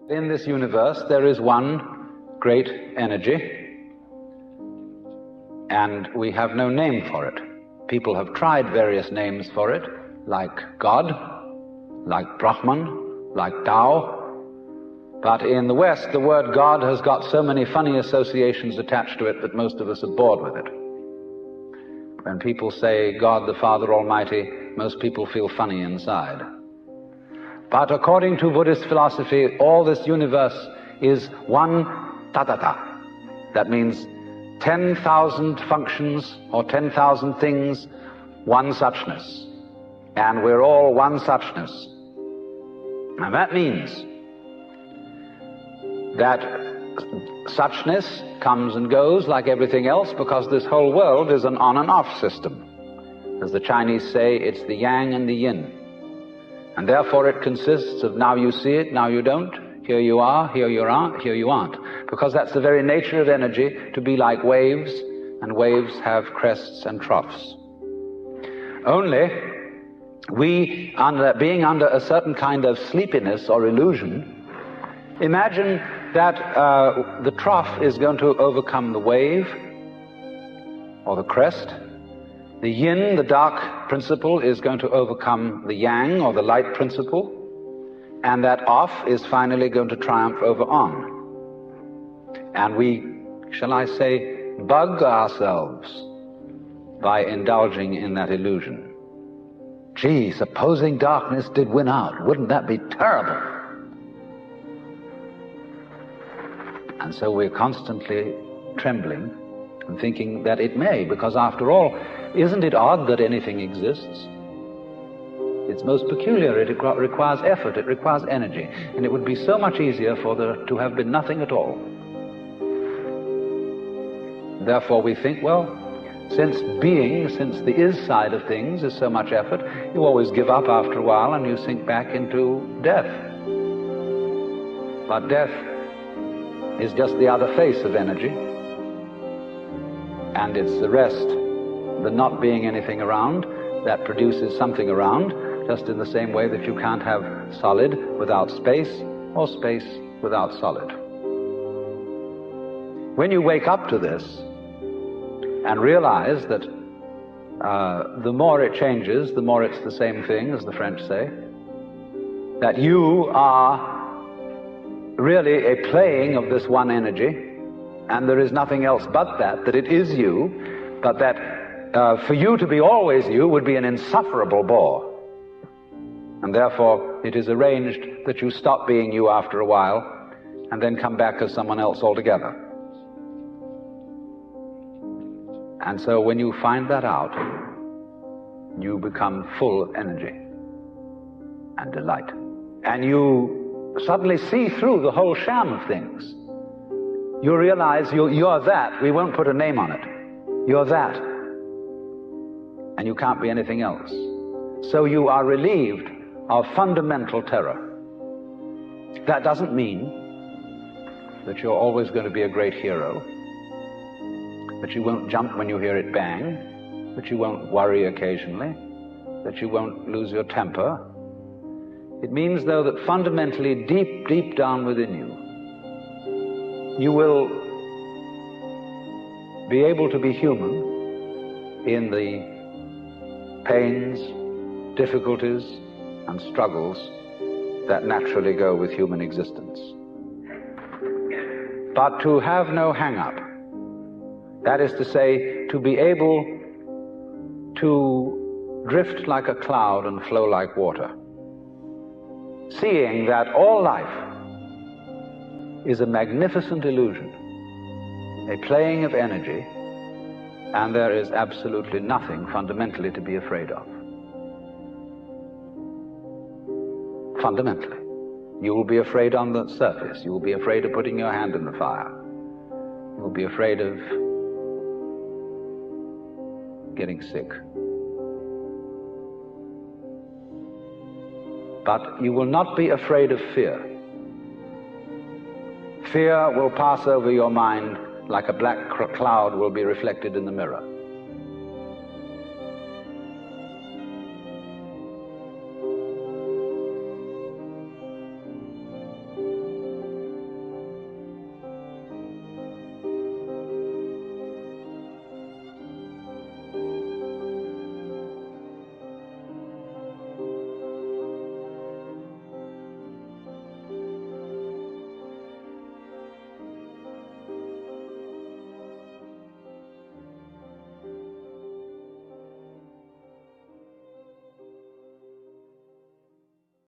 In this universe, there is one great energy, and we have no name for it. People have tried various names for it, like God, like Brahman, like Tao. But in the West, the word God has got so many funny associations attached to it that most of us are bored with it. When people say God the Father Almighty, most people feel funny inside. But according to Buddhist philosophy, all this universe is one tatata. That means 10,000 functions or 10,000 things, one suchness. And we're all one suchness. And that means that suchness comes and goes like everything else, because this whole world is an on and off system. As the Chinese say, it's the yang and the yin. And therefore it consists of now you see it, now you don't, here you are, here you aren't, here you aren't. Because that's the very nature of energy, to be like waves, and waves have crests and troughs. Only we, being under a certain kind of sleepiness or illusion, imagine that the trough is going to overcome the wave or the crest. The yin, the dark principle, is going to overcome the yang, or the light principle, and that off is finally going to triumph over on. And we, shall I say, bug ourselves by indulging in that illusion. Gee, supposing darkness did win out, wouldn't that be terrible? And so we're constantly trembling and thinking that it may, because after all, isn't it odd that anything exists? It's most peculiar. It requires effort, it requires energy, and it would be so much easier for there to have been nothing at all. Therefore we think, well, since the is side of things is so much effort, you always give up after a while and you sink back into death. But death is just the other face of energy, and it's the rest, the not being anything around, that produces something around, just in the same way that you can't have solid without space, or space without solid. When you wake up to this and realize that the more it changes, the more it's the same thing, as the French say, that you are really a playing of this one energy, and there is nothing else but that it is you, but that for you to be always you would be an insufferable bore. And therefore it is arranged that you stop being you after a while and then come back as someone else altogether. And so when you find that out, you become full of energy and delight. And you suddenly see through the whole sham of things. You realize you're that. We won't put a name on it. You're that. And you can't be anything else. So you are relieved of fundamental terror. That doesn't mean that you're always going to be a great hero, that you won't jump when you hear it bang, that you won't worry occasionally, that you won't lose your temper. It means, though, that fundamentally, deep, deep down within you, you will be able to be human in the pains, difficulties, and struggles that naturally go with human existence. But to have no hang-up, that is to say, to be able to drift like a cloud and flow like water, seeing that all life is a magnificent illusion, a playing of energy, and there is absolutely nothing fundamentally to be afraid of. Fundamentally. You will be afraid on the surface. You will be afraid of putting your hand in the fire. You will be afraid of getting sick. But you will not be afraid of fear. Fear will pass over your mind like a black cloud will be reflected in the mirror.